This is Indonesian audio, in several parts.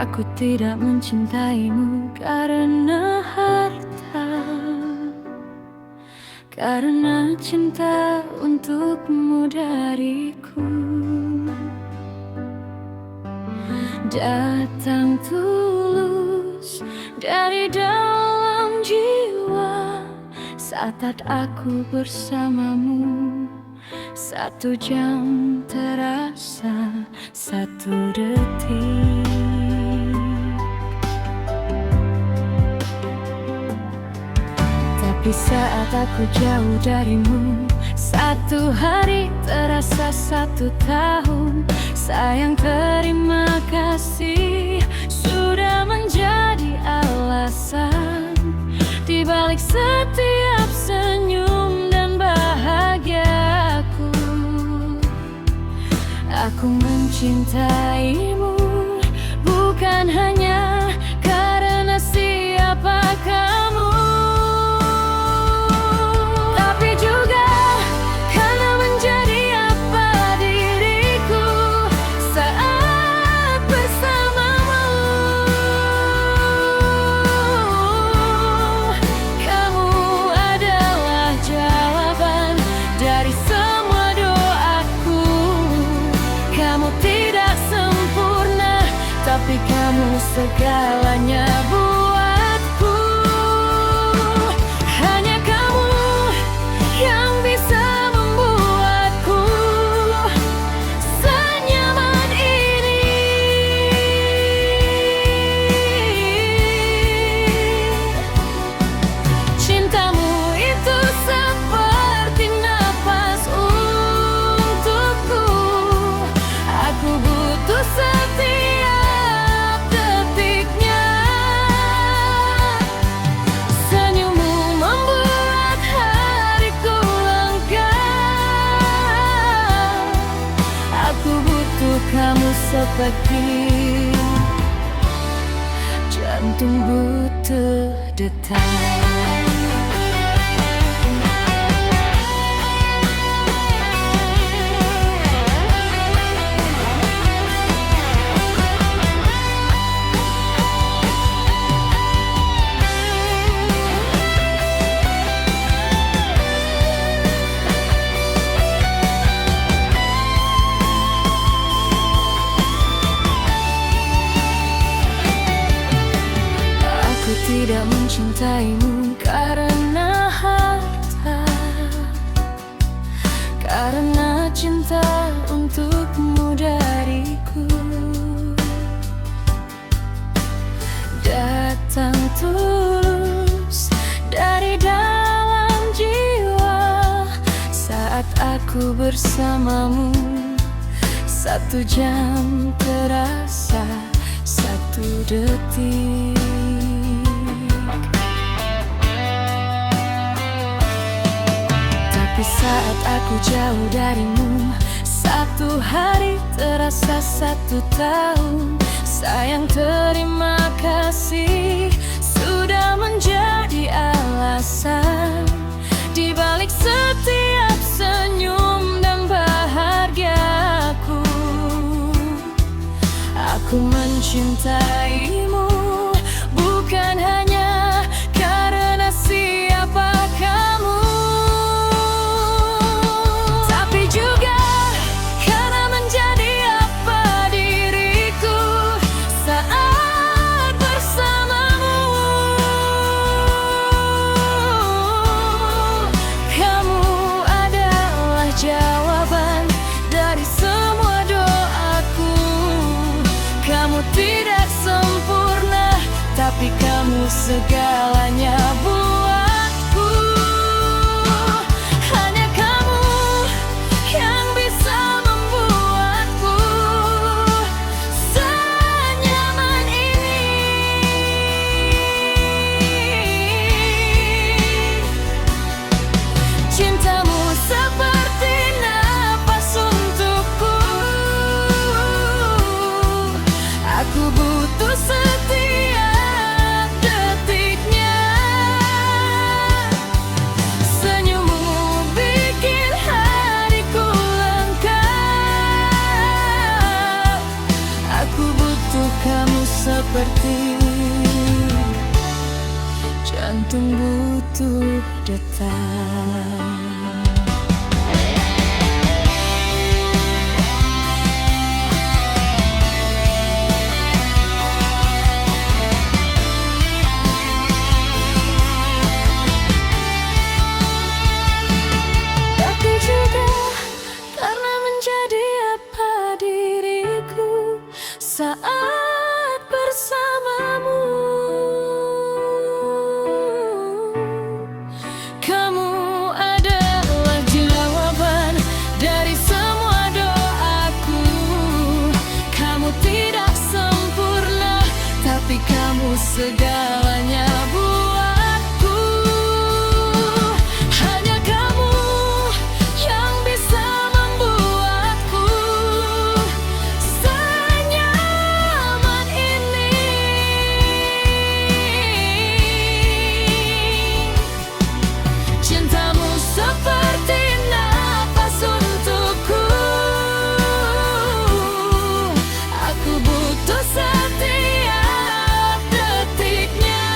Aku tidak mencintaimu karena harta, karena cinta untukmu dariku datang tulus dari dalam jiwa. Saat aku bersamamu, 1 jam terasa 1 detik. Tapi saat aku jauh darimu, 1 hari terasa 1 tahun. Sayang, terima kasih sudah menjadi alasan di balik setiap senyum dan bahagiaku. Aku mencintaimu bukan hanya karena siapa kamu, tapi juga karena menjadi apa diriku saat bersamamu. Kamu adalah jawaban dari semua doaku. Kamu tidak sempurna, tapi kamu segalanya buatku. Hanya kamu yang bisa membuatku senyaman ini. Cintamu itu seperti napas untukku. Aku butuh setiap detiknya. Senyummu membuat hariku lengkap. Aku butuh kamu seperti jantung butuh detak. Aku tidak mencintaimu karena harta, karena cinta untukmu dariku datang tulus dari dalam jiwa. Saat aku bersamamu, 1 jam terasa 1 detik. Tapi saat aku jauh darimu, 1 hari terasa 1 tahun. Sayang, terima kasih sudah menjadi alasan di balik setiap senyum dan bahagiaku. Aku mencintaimu bukan hanya karena siapa kamu, tapi juga karena menjadi apa diriku saat bersamamu. Kamu adalah jawaban dari semua doaku. Kamu tidak sempurna, tapi kamu segalanya buatku. Hanya kamu yang bisa membuatku senyaman ini. Cintamu seperti napas untukku. Aku butuh setiap detiknya. seperti jantung butuh detak. Tapi juga karena menjadi apa diriku saat bersamamu. Kamu adalah jawaban dari semua doaku. Kamu tidak sempurna, tapi kamu segalanya buatku. Hanya kamu yang bisa membuatku senyaman ini. Cintamu seperti napas untukku. Aku butuh setiap detiknya.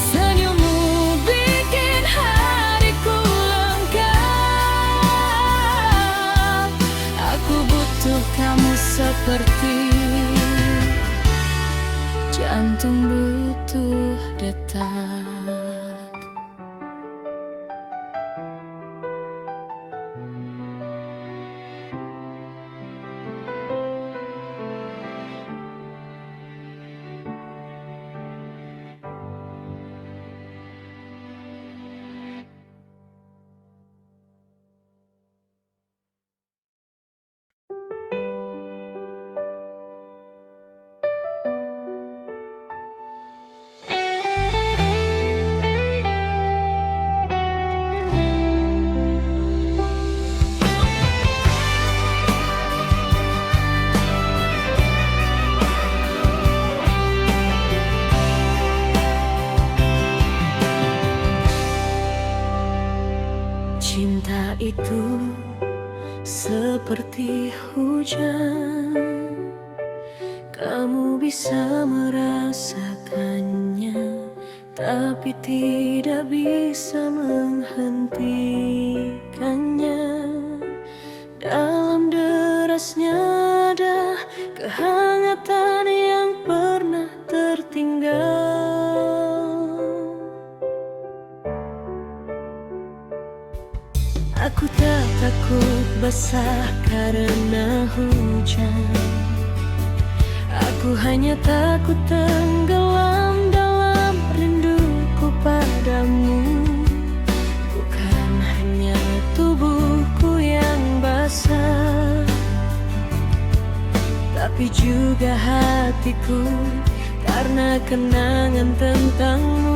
Senyummu bikin hariku lengkap. Aku butuh kamu seperti jantung butuh detak. Cinta itu seperti hujan, kamu bisa merasakannya, tapi tidak bisa menghentikannya. Dalam derasnya ada kehangatan yang pernah tertinggal. Aku tak takut basah karena hujan. Aku hanya takut tenggelam dalam rinduku padamu. Bukan hanya tubuhku yang basah, tapi juga hatiku karena kenangan tentangmu.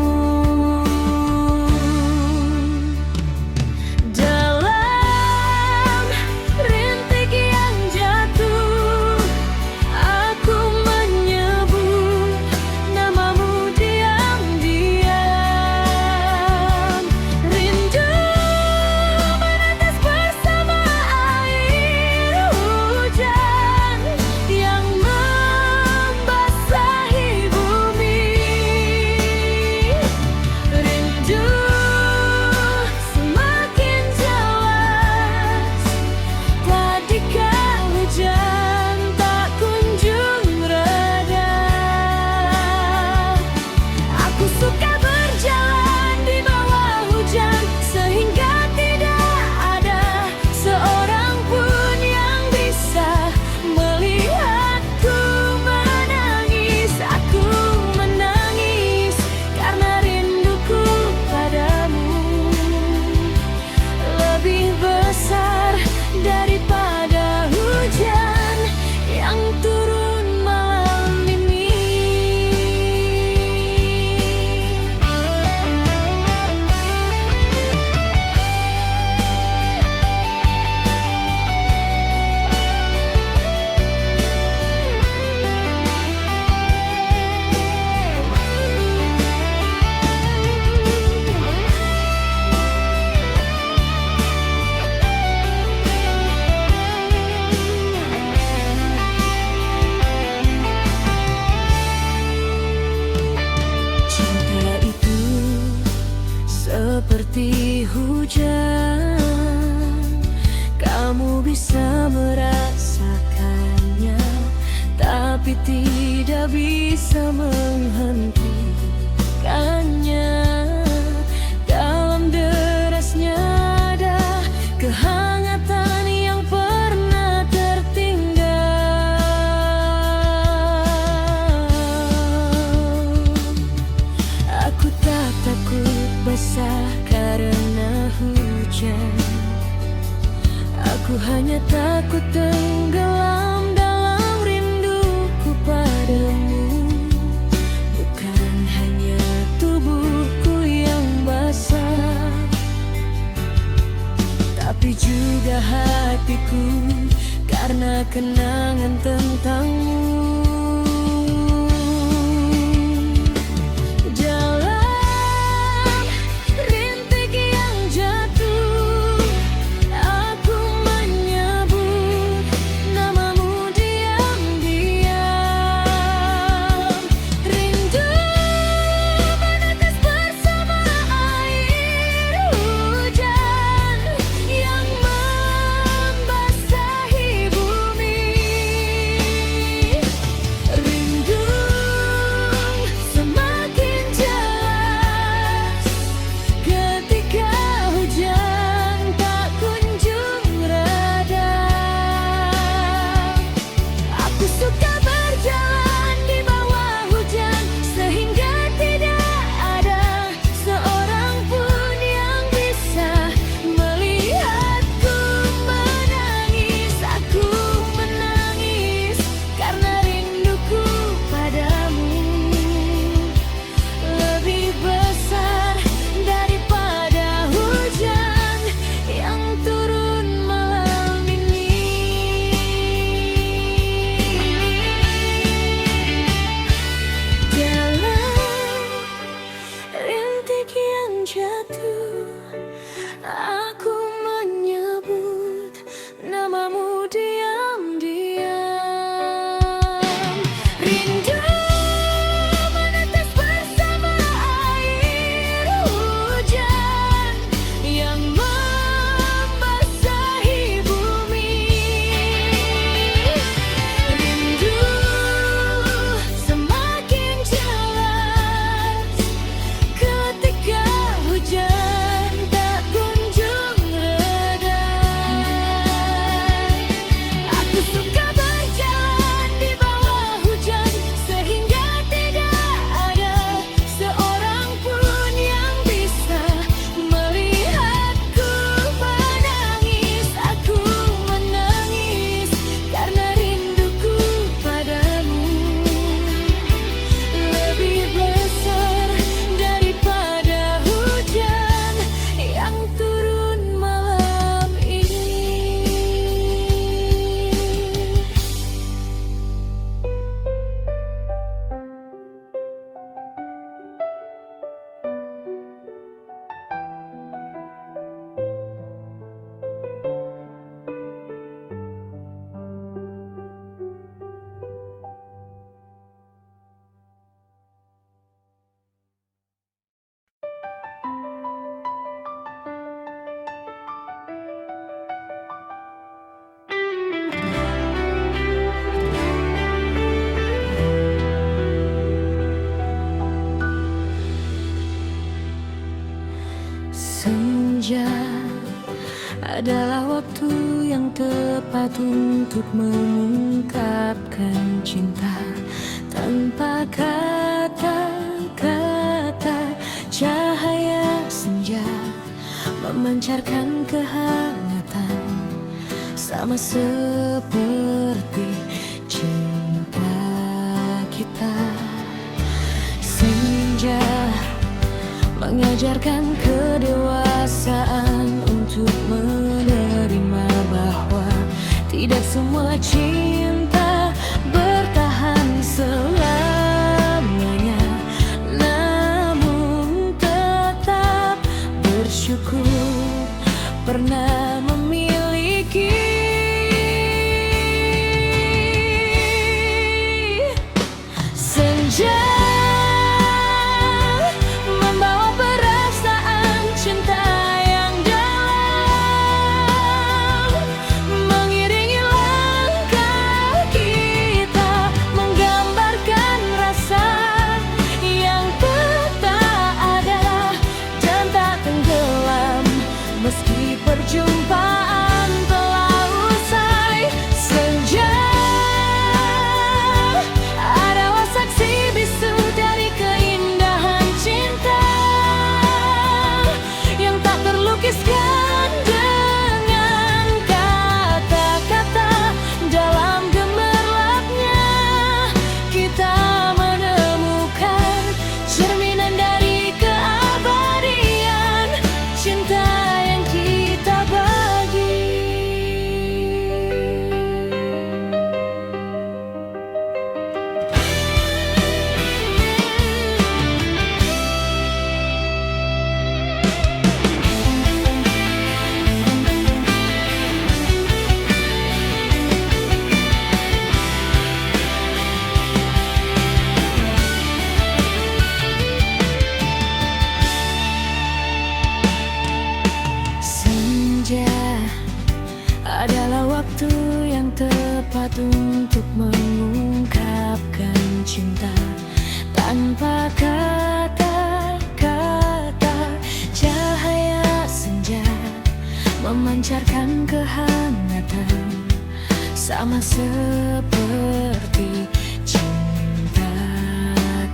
hujan, kamu bisa merasakannya, tapi tidak bisa menghentikannya. Dalam derasnya ada kehangatan yang pernah tertinggal. Aku tak takut basah karena hujan, aku hanya takut tenggelam dalam rinduku padamu. Bukan hanya tubuhku yang basah, tapi juga hatiku karena kenangan tentangmu. Aku menyebut namamu diam-diam. Rindu menetes bersama air hujan yang membasahi bumi. Rindu semakin jelas ketika hujan Senja adalah waktu yang tepat untuk mengungkapkan cinta tanpa kata-kata. Cahaya senja memancarkan kehangatan, sama seperti cinta kita. Senja mengajarkan kedewasaan untuk menerima bahwa tidak semua cinta bertahan selamanya. Namun tetap bersyukur pernah memiliki. Senja membawa perasaan cinta yang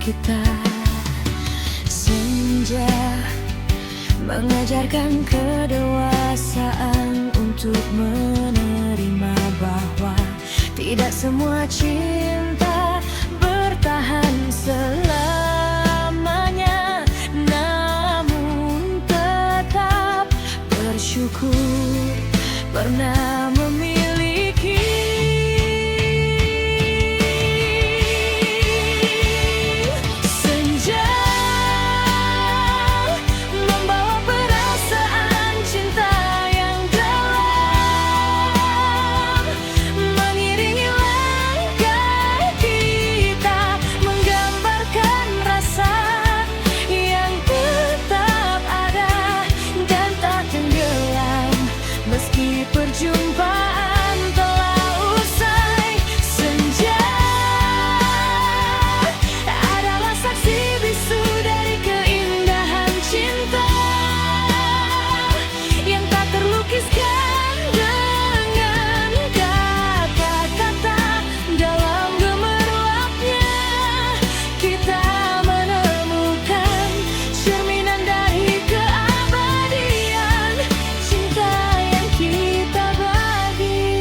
kita. Senja mengajarkan kedewasaan untuk menerima bahwa tidak semua cinta bertahan selamanya, namun tetap bersyukur pernah memiliki. Senja membawa perasaan cinta yang dalam, mengiringi langkah kita, menggambarkan rasa yang tetap ada dan tak tenggelam meski perjumpaan telah usai. Senja adalah saksi bisu dari keindahan cinta yang tak terlukiskan dengan kata-kata. Dalam gemerlapnya kita menemukan cerminan dari keabadian cinta yang kita bagi.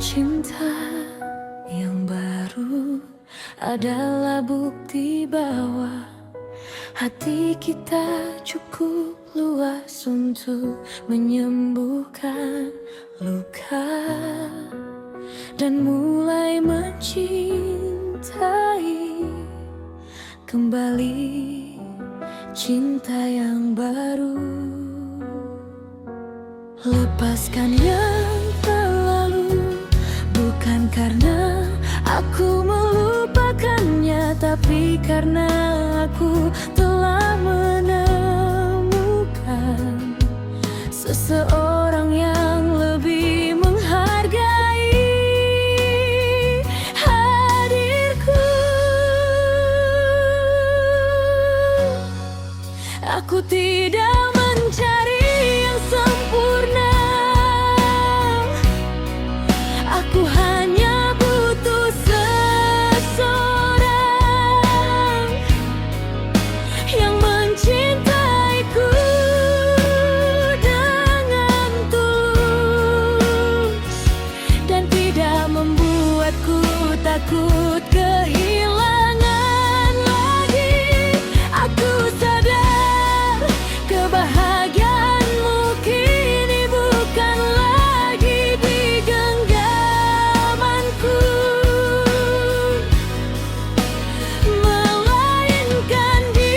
Cinta yang baru adalah bukti bahwa hati kita cukup luas untuk menyembuhkan luka dan mulai mencintai kembali cinta yang baru. Lepaskan yang terlalu, bukan karena aku melupakannya, tapi karena aku telah menemukan seseorang yang lebih menghargai hadirku. Aku tidak mencari yang sempurna, aku hanya butuh seseorang yang mencintaiku dengan tulus dan tidak membuatku takut kehilangan lagi. Aku sadar kebahagiaanmu kini bukan lagi di genggamanku, melainkan di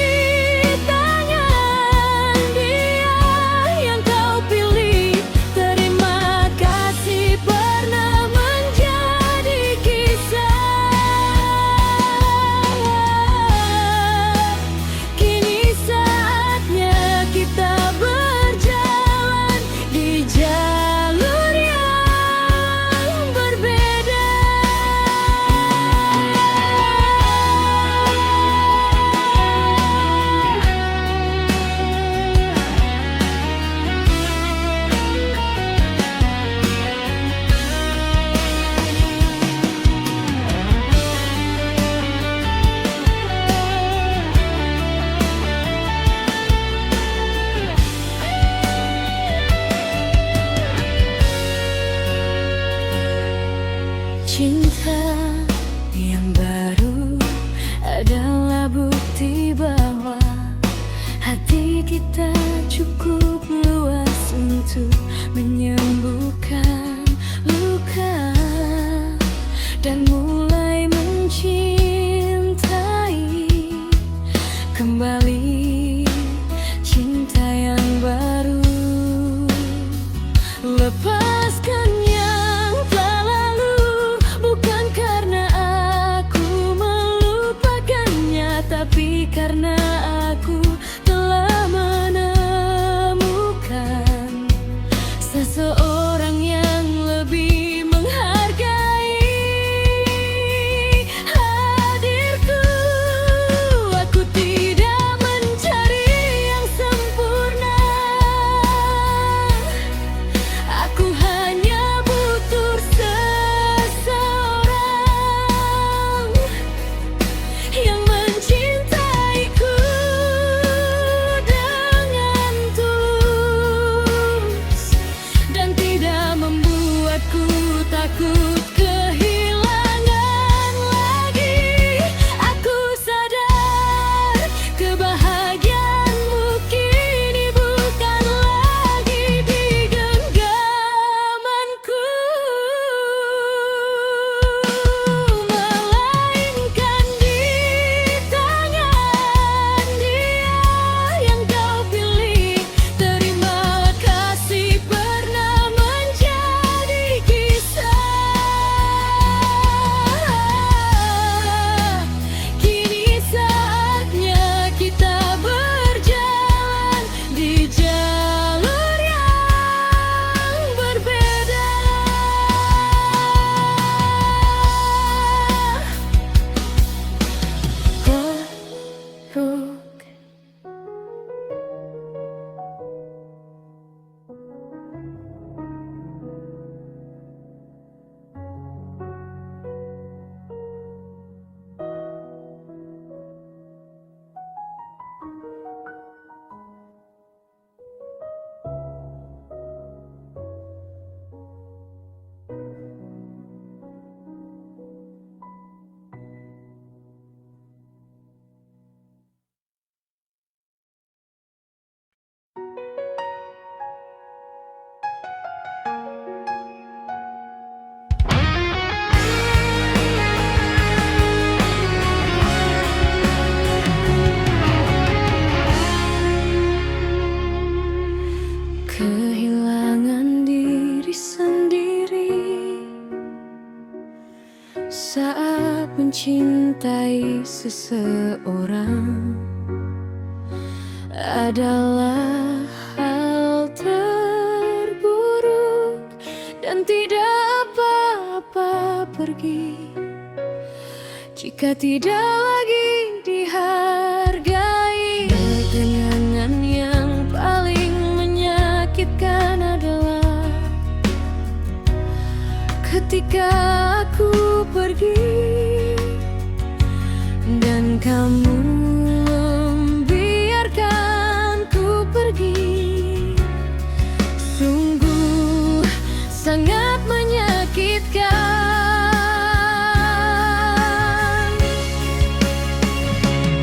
tangan dia yang kau pilih. Terima kasih pernah menjadi kisah. Kini saatnya kita berjalan di jalur yang berbeda. Cinta yang baru adalah bukti bahwa hati kita cukup luas untuk menyembuhkan luka dan mulai mencintai kembali cinta yang baru. Lepaskan yang telah lalu, bukan karena Saat mencintai seseorang adalah hal terburuk, dan tidak apa-apa pergi jika tidak lagi dihargai. Kehilangan yang paling menyakitkan adalah ketika aku pergi dan kamu membiarkanku pergi. Sungguh sangat menyakitkan.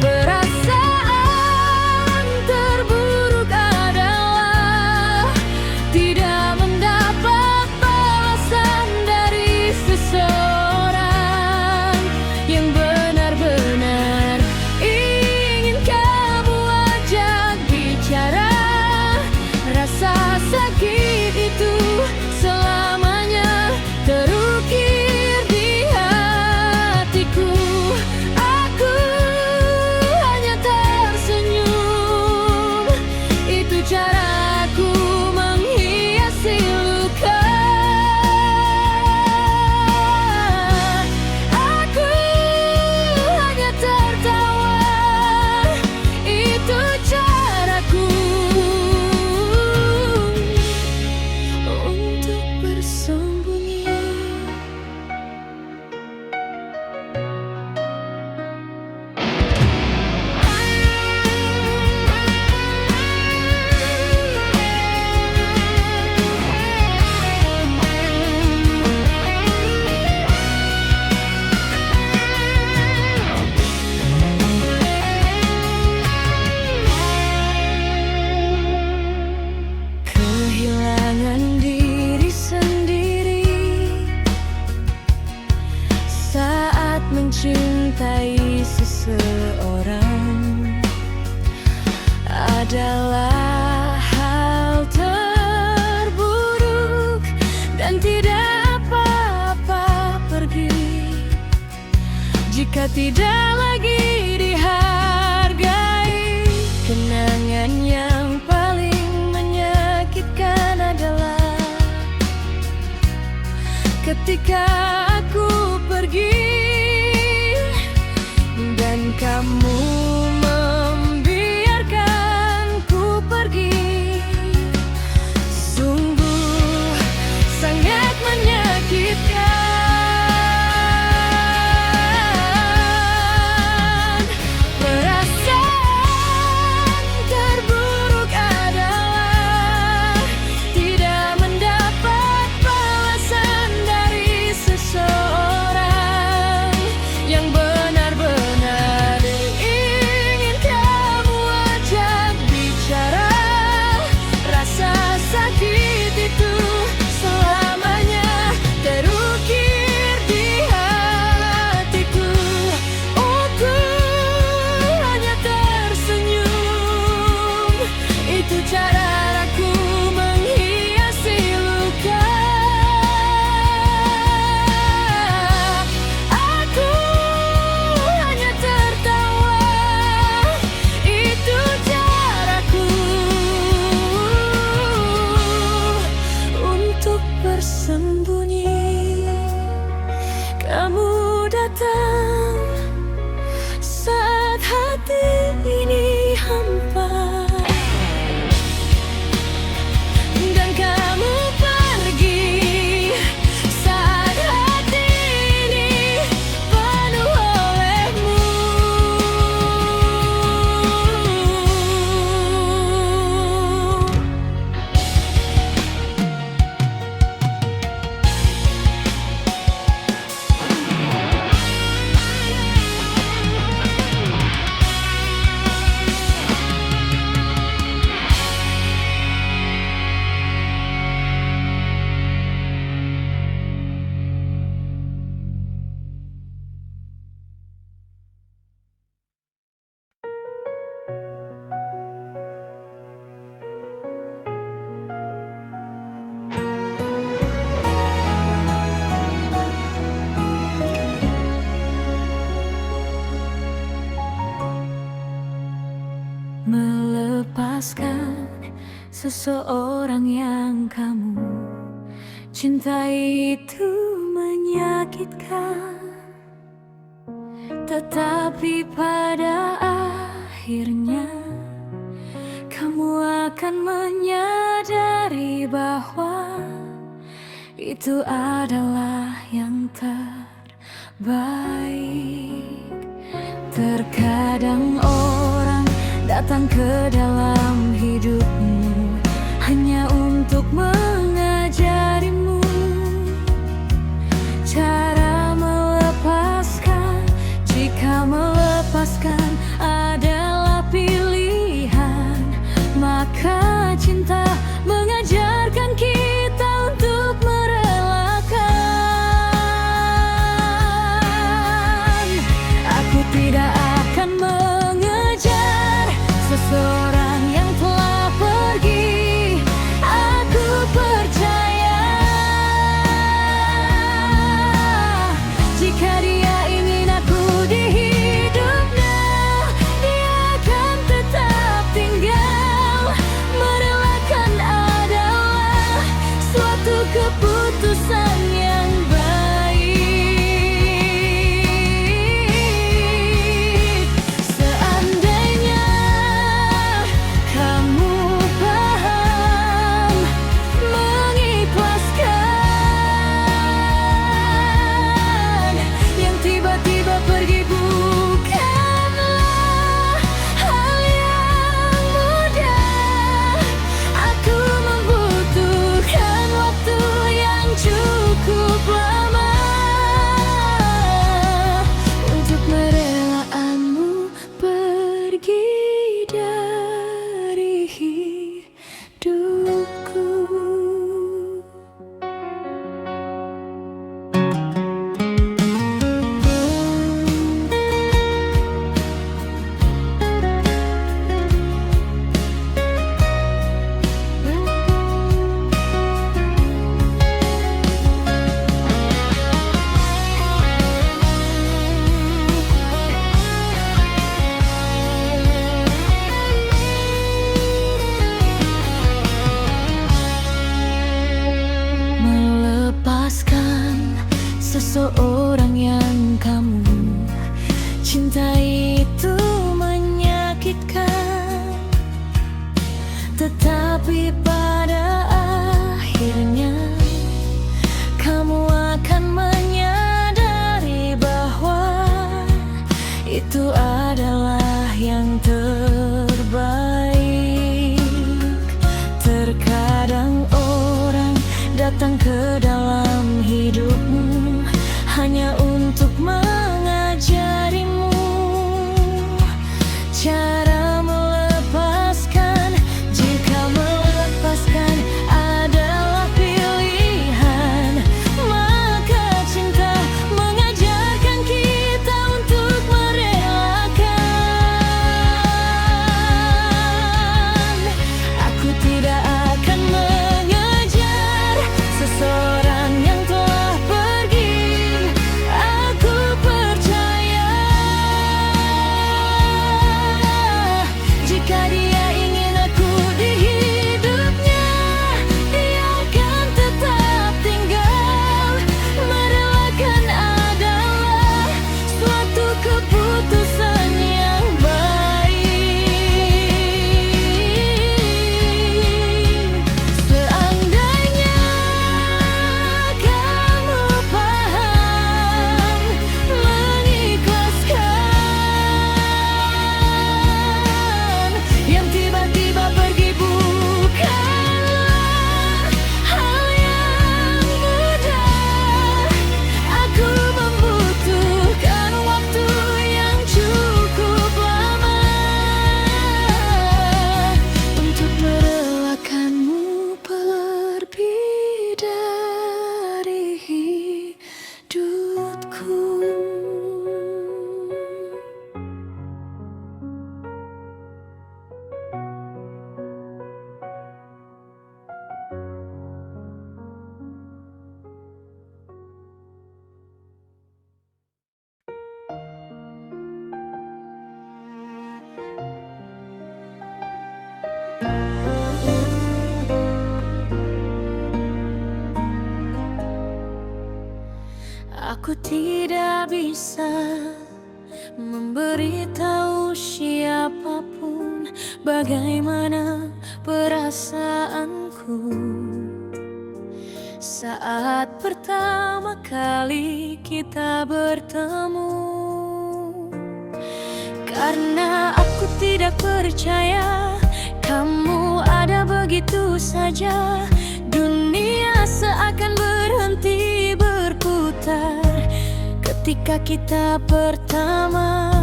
Perasaan terburuk adalah tidak mendapat balasan dari seseorang yang benar-benar ingin kamu ajak bicara. Rasa sakit itu selamanya terukir di hatiku. Aku hanya tersenyum, itu caraku menghiasi luka. Aku hanya tertawa, itu caraku untuk bersembunyi. Kehilangan diri sendiri saat mencintai seseorang adalah hal terburuk, dan tidak apa-apa pergi jika tidak lagi dihargai. Kenangan yang paling menyakitkan adalah ketika aku pergi dan kamu membiarkanku pergi. Sungguh sangat menyakitkan. Perasaan terburuk adalah tidak mendapat balasan dari seseorang yang benar-benar ingin kamu ajak bicara. Rasa sakit itu selamanya terukir di hatiku. Aku hanya tersenyum, itu caraku menghiasi luka. Aku hanya tertawa, itu caraku untuk bersembunyi. Kamu datang saat hati ini hampa, dan kamu pergi saat hati ini penuh olehmu. seseorang yang kamu cintai itu menyakitkan, tetapi pada akhirnya kamu akan menyadari bahwa itu adalah yang terbaik. Terkadang orang datang ke dalam hidupmu hanya untuk mengajarimu cara melepaskan. Jika melepaskan adalah pilihan, maka cinta mengajarkan kita untuk merelakan. Aku tidak akan mengejar seseorang yang telah pergi. Aku percaya jika dia ingin aku di hidupnya, dia akan tetap tinggal. Merelakan adalah suatu keputusan yang baik. Seandainya kamu paham mengikhlaskan, yang tiba-tiba pergi bukanlah hal yang mudah. Aku membutuhkan waktu yang cukup lama untuk merelakanmu pergi dari hidupku. Melepaskan seseorang yang kamu cintai itu menyakitkan, tetapi pada akhirnya kamu akan menyadari bahwa itu adalah yang terbaik. Terkadang orang datang ke dalam hidupmu hanya untuk mengajarimu cara melepaskan. Jika melepaskan adalah pilihan, maka cinta mengajarkan kita untuk merelakan. Aku tidak akan mengejar seseorang yang telah pergi. Aku percaya jika dia ingin aku di hidupnya, dia akan tetap tinggal. Merelakan adalah suatu keputusan yang baik. Seandainya kamu paham mengikhlaskan, yang tiba-tiba pergi bukanlah hal yang mudah. Aku membutuhkan waktu yang cukup lama untuk merelakanmu pergi dari hidupku. Aku tidak bisa memberitahu siapapun bagaimana perasaanku saat pertama kali kita bertemu. Karena aku tidak percaya kamu ada begitu saja, dunia seakan berhenti berputar ketika kita pertama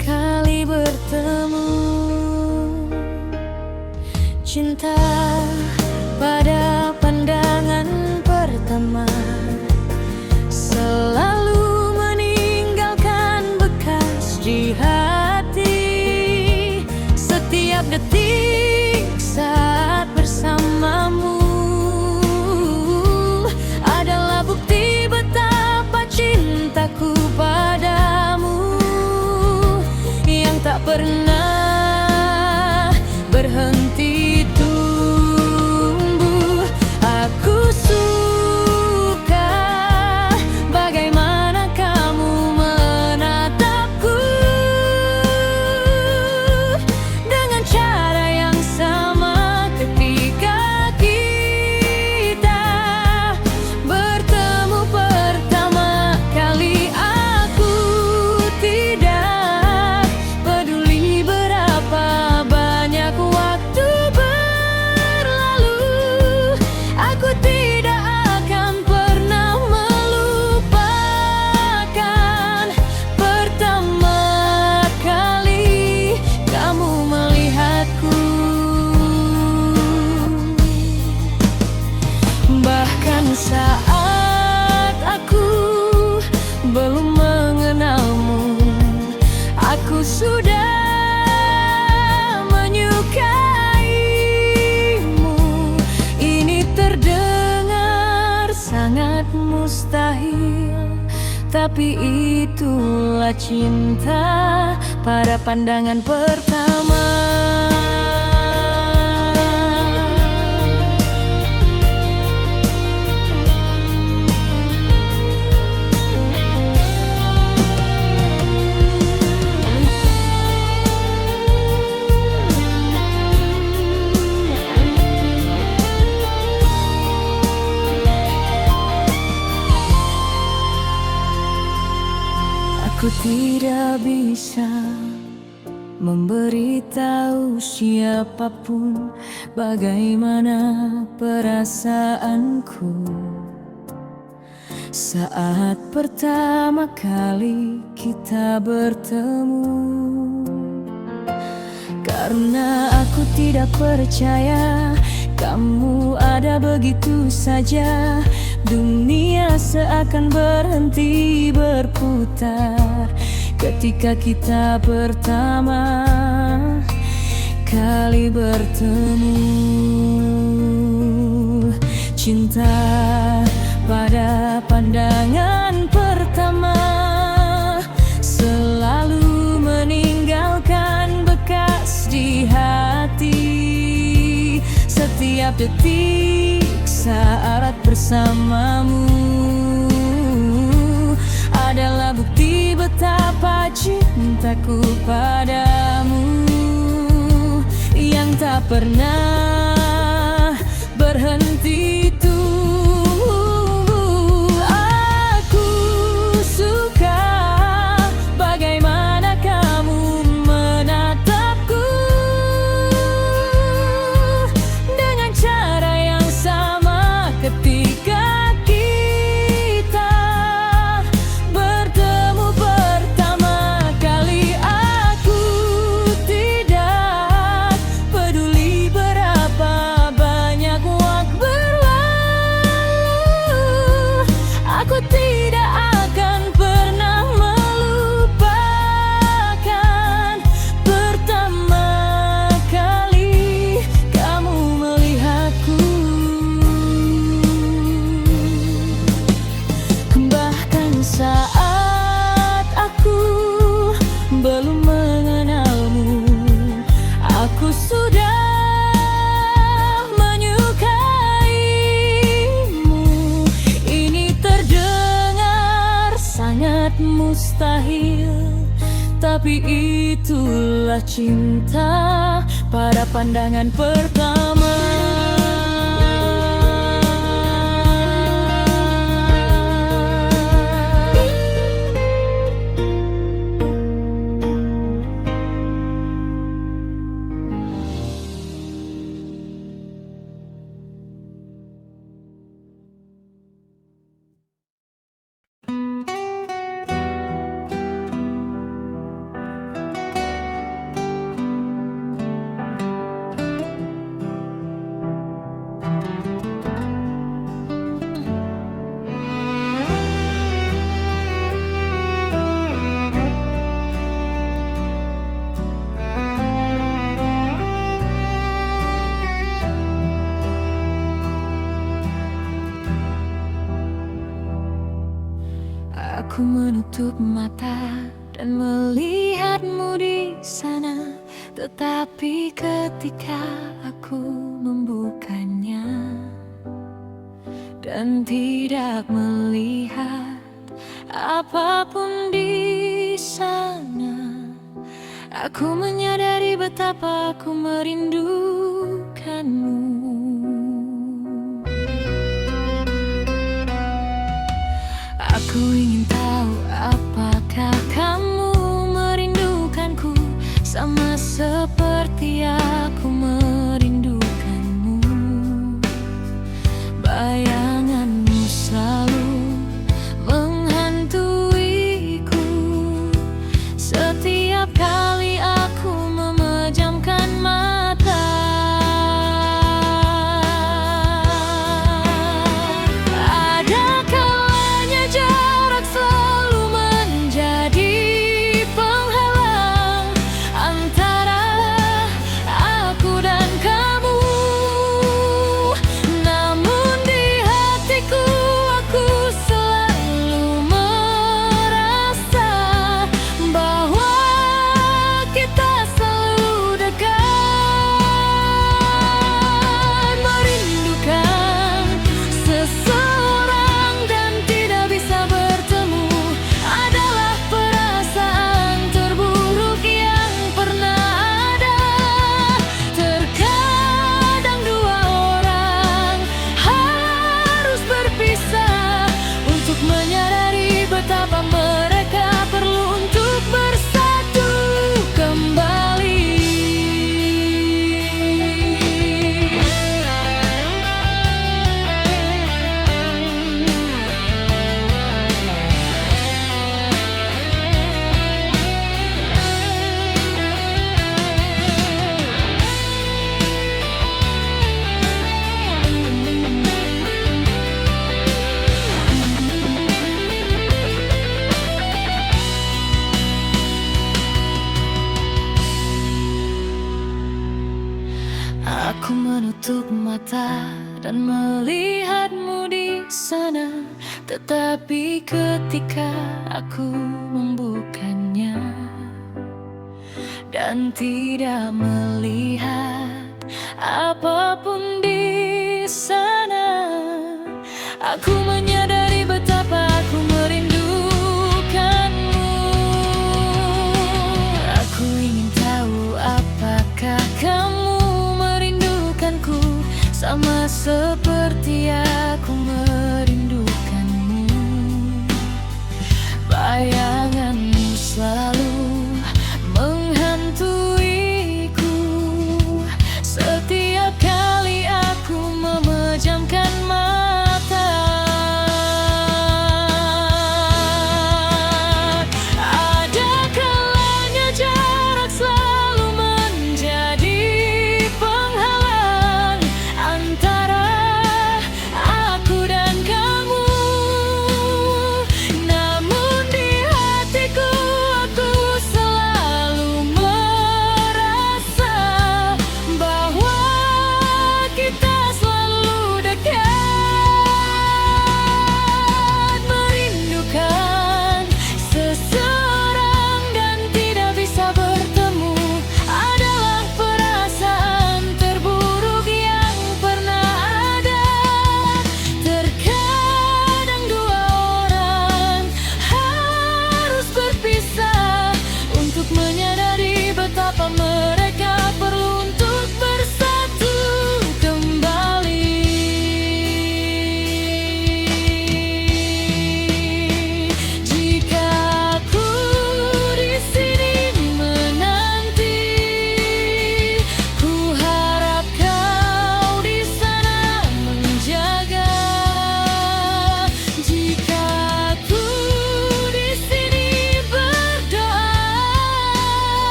kali bertemu. Cinta pada pandangan pertama selalu meninggalkan bekas di hati. Setiap detik saat bersamamu adalah bukti betapa cintaku padamu yang tak pernah berhenti tumbuh. Aku suka bagaimana kamu menatapku dengan cara yang sama ketika kita bertemu pertama kali. Aku tidak peduli berapa banyak waktu berlalu, aku tidak akan pernah melupakan pertama kali kamu melihatku. Bahkan saat aku belum mengenalmu, aku sudah menyukaimu. Ini terdengar sangat mustahil, tapi itulah cinta pada pandangan pertama. Aku tidak bisa memberitahu siapapun bagaimana perasaanku saat pertama kali kita bertemu. Karena aku tidak percaya kamu ada begitu saja, dunia seakan berhenti berputar ketika kita pertama kali bertemu. Cinta pada pandangan pertama selalu meninggalkan bekas di hati. Setiap detik saat bersamamu adalah bukti betapa cintaku padamu yang tak pernah berhenti tumbuh. Aku suka bagaimana kamu menatapku dengan cara yang sama ketika kita bertemu pertama kali. Aku tidak peduli berapa banyak waktu berlalu, aku tidak akan pernah melupakan pertama kali kamu melihatku. Bahkan saat aku belum mengenalmu, aku sudah menyukaimu. Ini terdengar terlihat mustahil, tapi itulah cinta pada pandangan pertama. Aku menutup mata dan melihatmu di sana, tetapi ketika aku membukanya dan tidak melihat apapun di sana, aku menyadari betapa aku merindukanmu. Aku ingin tahu apakah kamu merindukanku sama seperti aku merindukanmu. Bayanganmu selalu menghantuiku setiap kali aku memejamkan mata. Aku menutup mata dan melihatmu di sana, tetapi ketika aku membukanya dan tidak melihat apapun di sana, aku menyadari betapa aku merindukanmu. Aku ingin tahu apakah kamu sama seperti aku merindukanmu. Bayanganmu selalu menghantuiku setiap kali aku memejamkan mata.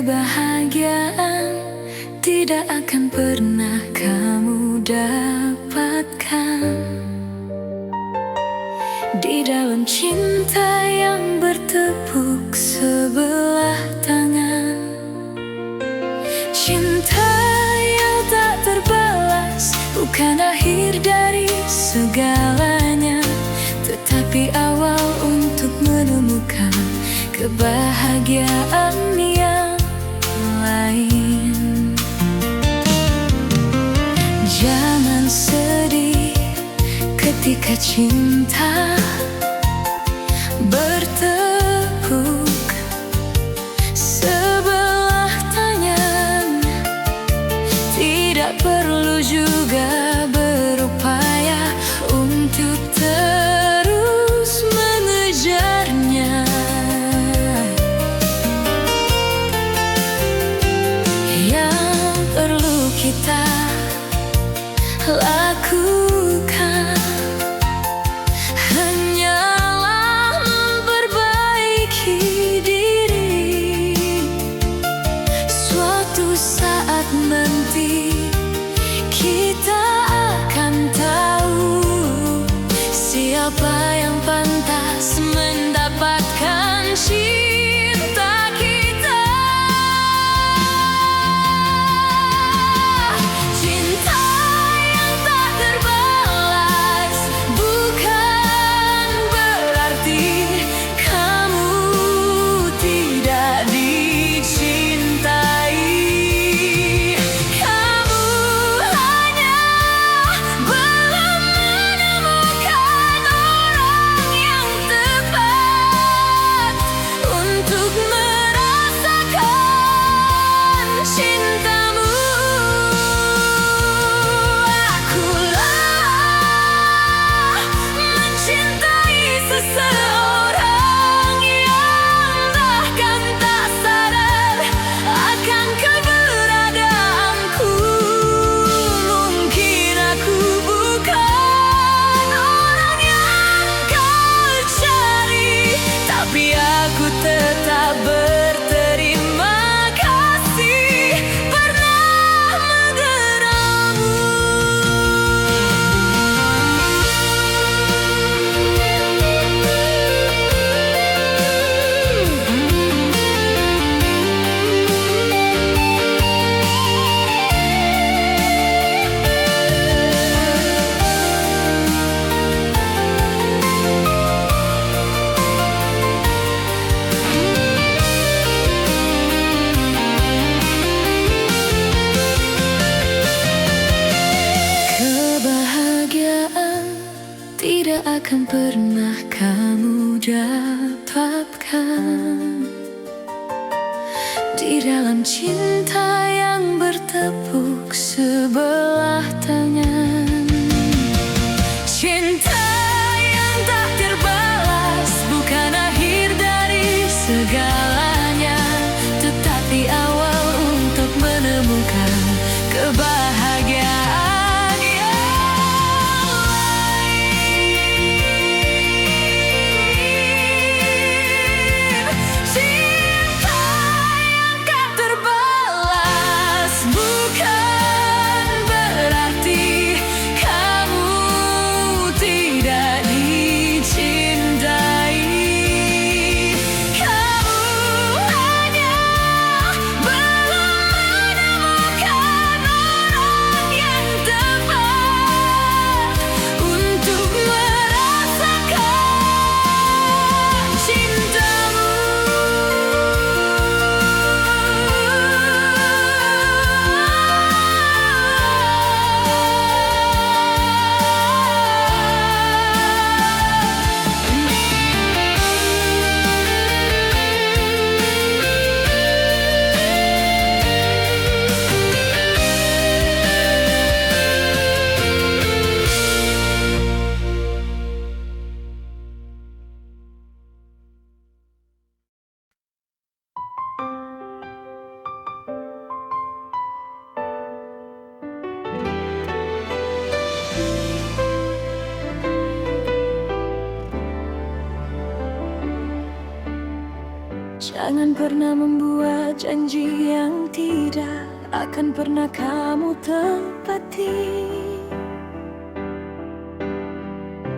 Kebahagiaan tidak akan pernah kamu dapatkan di dalam cinta yang bertepuk sebelah tangan. Cinta yang tak terbalas bukan akhir dari segalanya, tetapi awal untuk menemukan kebahagiaan yang lain. Jangan sedih ketika cinta bertepuk sebelah tangan. Tidak perlu juga berupaya untuk terus mengejarnya. Yang perlu kita lakukan hanyalah memperbaiki diri. Suatu saat nanti kita akan tahu siapa yang pantas mendapatkan cinta kita. Cinta yang tak terbalas bukan berarti kamu tidak dicintai. Kamu hanya belum menemukan orang yang tepat untuk merasakan cintamu. Akulah mencintai seseorang yang bahkan tak sadar akan keberadaanku. Mungkin aku bukan orang yang kau cari, tapi aku tetap berterima kasih pernah mengenalmu. Kebahagiaan tidak akan pernah kamu dapatkan di dalam cinta yang bertepuk sebelah tangan. Cinta yang tak terbalas bukan akhir dari segalanya, tetapi awal untuk menemukan kebahagiaan yang lain. Cinta yang tak terbalas bukan berarti kamu tidak dicintai. Kamu hanya belum menemukan orang yang tepat untuk merasakan cintamu. Jangan pernah membuat membuat janji yang tidak akan pernah kamu tepati.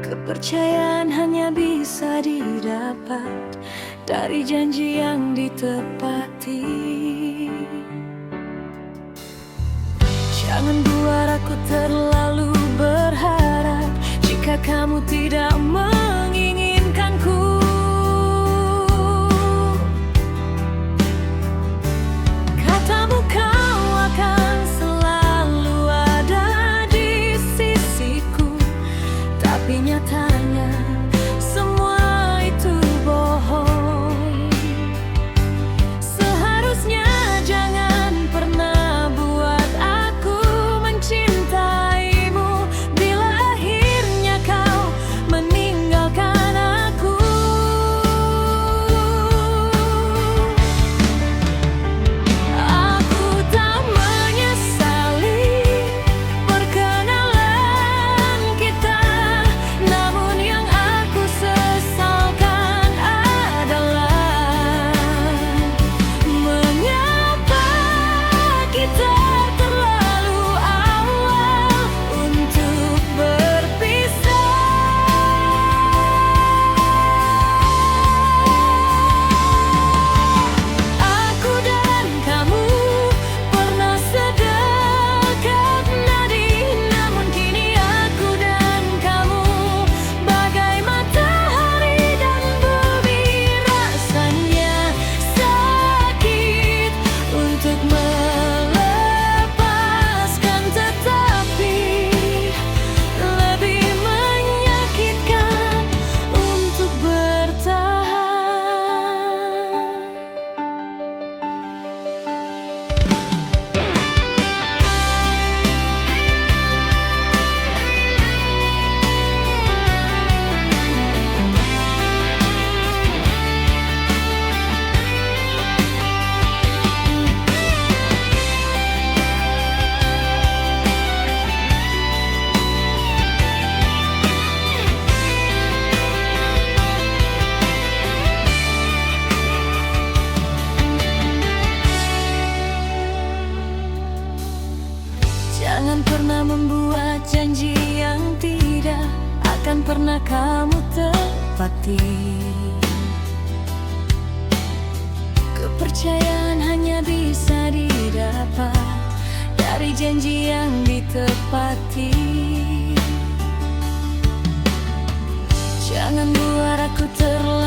Kepercayaan hanya bisa didapat dari janji yang ditepati. Jangan buat aku terlalu berharap jika kamu tidak menginginkanku. Katamu kau akan selalu ada di sisiku, tapi nyatanya semua itu bohong. Seharusnya jangan pernah buat aku mencintaimu bila akhirnya kau meninggalkan aku. Aku tak menyesali perkenalan kita, namun yang aku sesalkan adalah mengapa kita terlalu awal untuk berpisah. Aku dan kamu pernah sedekat nadi, namun kini aku dan kamu bagai matahari dan bumi. Rasanya sakit untuk melepaskan, tetapi lebih menyakitkan untuk bertahan. Jangan pernah membuat janji yang tidak akan pernah kamu tepati. Kepercayaan hanya bisa didapat dari janji yang ditepati. Jangan buat aku terlalu